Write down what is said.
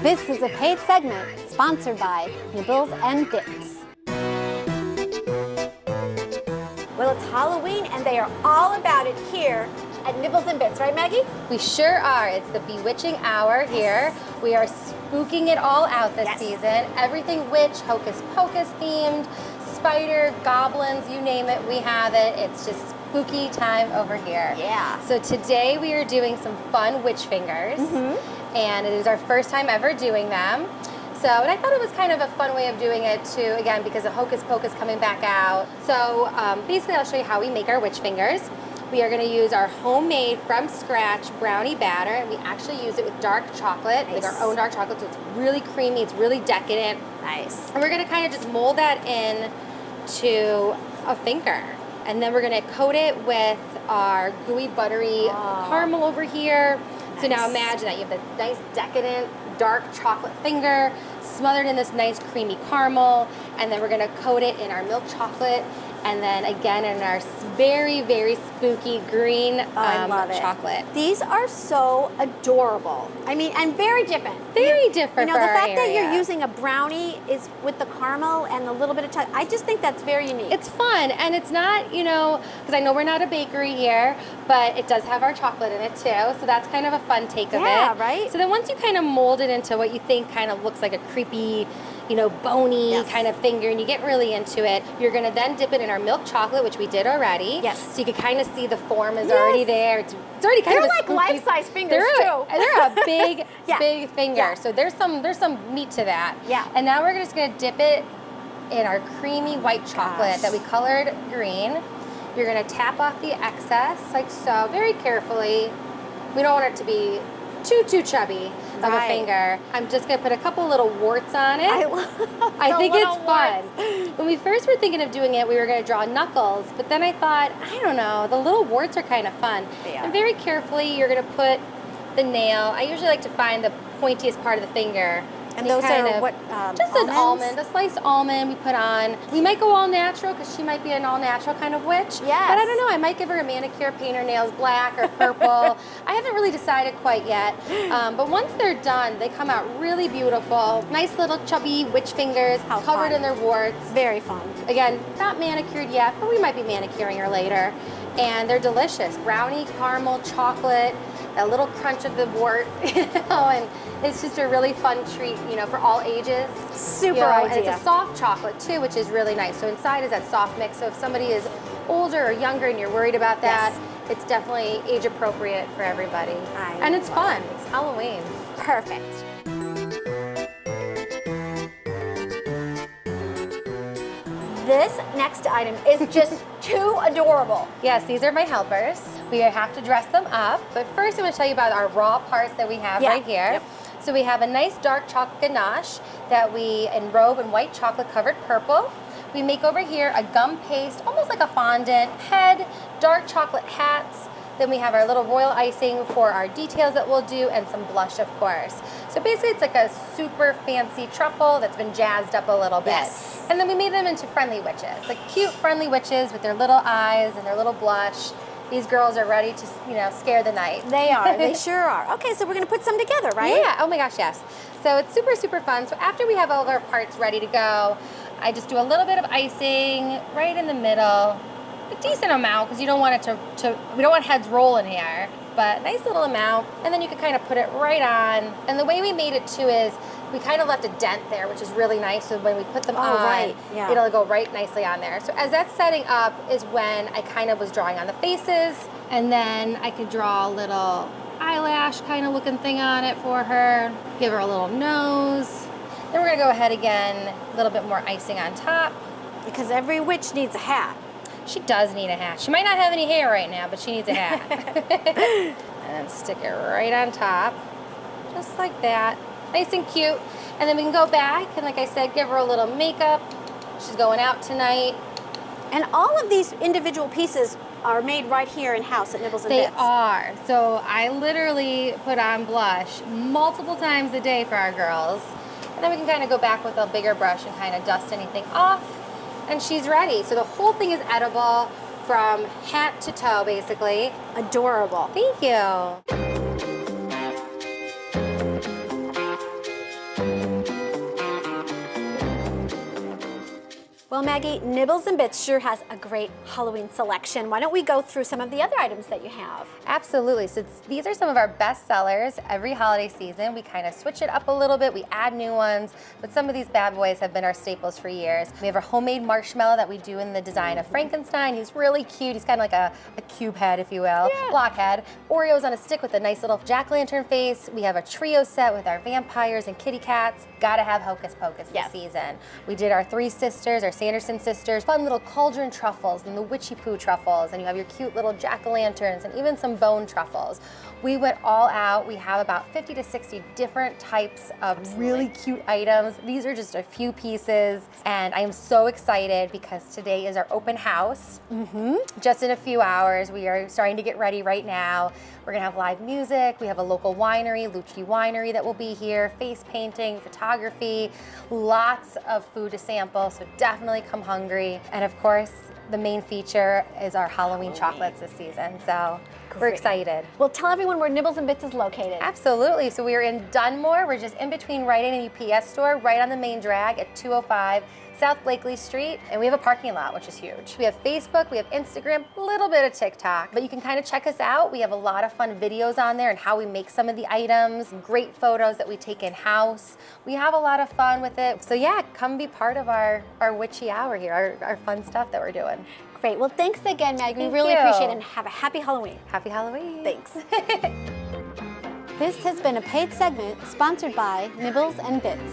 This is a paid segment sponsored by Nibbles and Bits. Well, it's Halloween and they are all about it here at Nibbles and Bits, right, Maggie? We sure are. It's the bewitching hour here. We are spooking it all out this season. Everything witch, hocus pocus themed, spider, goblins, you name it, we have it. It's just spooky time over here. Yeah. So today we are doing some fun witch fingers, and it is our first time ever doing them. So, and I thought it was kind of a fun way of doing it too, again, because of Hocus Pocus coming back out. So basically I'll show you how we make our witch fingers. We are going to use our homemade from scratch brownie batter, and we actually use it with dark chocolate, like our own dark chocolate, so it's really creamy, it's really decadent. Nice. And we're going to kind of just mold that in to a finger. And then we're going to coat it with our gooey, buttery caramel over here. Nice. So now imagine that you have this nice, decadent, dark chocolate finger smothered in this nice, creamy caramel. And then we're going to coat it in our milk chocolate. And then again in our very, very spooky green chocolate. These are so adorable. I mean, and very different. Very different. You know, the fact that you're using a brownie is with the caramel and a little bit of chocolate. I just think that's very unique. It's fun, and it's not, you know, because I know we're not a bakery here, but it does have our chocolate in it too. So that's kind of a fun take of it. Yeah, right. So then once you kind of mold it into what you think kind of looks like a creepy, you know, bony kind of finger, and you get really into it, you're going to then dip it in our milk chocolate, which we did already. Yes. So you can kind of see the form is already there. It's already kind of like life-size fingers too. They're a big, big finger. Yeah. So there's some meat to that. Yeah. And now we're just going to dip it in our creamy white chocolate that we colored green. You're going to tap off the excess like so, very carefully. We don't want it to be too chubby of a finger. I'm just going to put a couple little warts on it. I think it's fun. When we first were thinking of doing it, we were going to draw knuckles, but then I thought, I don't know, the little warts are kind of fun. And very carefully, you're going to put the nail. I usually like to find the pointiest part of the finger. And those are what, just almonds? an almond, a sliced almond we put on. We might go all natural because she might be an all natural kind of witch. Yes. But I don't know, I might give her a manicure, paint her nails black or purple. I haven't really decided quite yet. But once they're done, they come out really beautiful. Nice little chubby witch fingers covered in their warts. Very fun. Again, not manicured yet, but we might be manicuring her later. And they're delicious. Brownie, caramel, chocolate, a little crunch of the wart, you know, and it's just a really fun treat, you know, for all ages. Super idea. And it's a soft chocolate too, which is really nice. So inside is that soft mix. So if somebody is older or younger and you're worried about that, it's definitely age appropriate for everybody. And it's fun. It's Halloween. Perfect. This next item is just too adorable. Yes, these are my helpers. We have to dress them up, but first I'm going to tell you about our raw parts that we have right here. So we have a nice dark chocolate ganache that we enrobe in white chocolate covered purple. We make over here a gum paste, almost like a fondant head, dark chocolate hats. Then we have our little royal icing for our details that we'll do, and some blush, of course. So basically it's like a super fancy truffle that's been jazzed up a little bit. Yes. And then we made them into friendly witches, like cute friendly witches with their little eyes and their little blush. These girls are ready to, you know, scare the night. They are, they sure are. Okay, so we're gonna put some together, right? Yeah, oh my gosh, yes. So it's super, super fun. So after we have all of our parts ready to go, I just do a little bit of icing right in the middle. A decent amount, because you don't want it we don't want heads rolling here, but nice little amount. And then you can kind of put it right on. And the way we made it too is we kind of left a dent there, which is really nice. So when we put them on, it'll go right nicely on there. So as that's setting up is when I kind of was drawing on the faces, and then I could draw a little eyelash kind of looking thing on it for her, give her a little nose. Then we're gonna go ahead again, a little bit more icing on top. Because every witch needs a hat. She does need a hat. She might not have any hair right now, but she needs a hat. And then stick it right on top, just like that. Nice and cute. And then we can go back and, like I said, give her a little makeup. She's going out tonight. And all of these individual pieces are made right here in-house at Nibbles and Bits. They are. So I literally put on blush multiple times a day for our girls. And then we can kind of go back with a bigger brush and kind of dust anything off. And she's ready. So the whole thing is edible from hat to toe, basically. Adorable. Thank you. Well, Maggie, Nibbles and Bits sure has a great Halloween selection. Why don't we go through some of the other items that you have? Absolutely. So these are some of our best sellers every holiday season. We kind of switch it up a little bit. We add new ones, but some of these bad boys have been our staples for years. We have our homemade marshmallow that we do in the design of Frankenstein. He's really cute. He's kind of like a cube head, if you will, blockhead. Oreos on a stick with a nice little jack-o'-lantern face. We have a trio set with our vampires and kitty cats. Gotta have Hocus Pocus this season. We did our three sisters, our Sanderson sisters, fun little cauldron truffles and the witchy poo truffles, and you have your cute little jack-o'-lanterns and even some bone truffles. We went all out. We have about 50 to 60 different types of really cute items. These are just a few pieces, and I am so excited because today is our open house. Just in a few hours, we are starting to get ready right now. We're gonna have live music. We have a local winery, Lucci Winery, that will be here, face painting, photography, lots of food to sample, so definitely come hungry. And of course, the main feature is our Halloween chocolates this season, so we're excited. Well, tell everyone where Nibbles and Bits is located. Absolutely. So we are in Dunmore. We're just in between Rite Aid and UPS store, right on the main drag at 205 South Blakely Street, and we have a parking lot, which is huge. We have Facebook, we have Instagram, a little bit of TikTok, but you can kind of check us out. We have a lot of fun videos on there and how we make some of the items, great photos that we take in-house. We have a lot of fun with it. So yeah, come be part of our witchy hour here, our fun stuff that we're doing. Great. Well, thanks again, Maggie. We really you. appreciate it, and have a happy Halloween. Happy Halloween. Thanks. This has been a paid segment sponsored by Nibbles and Bits.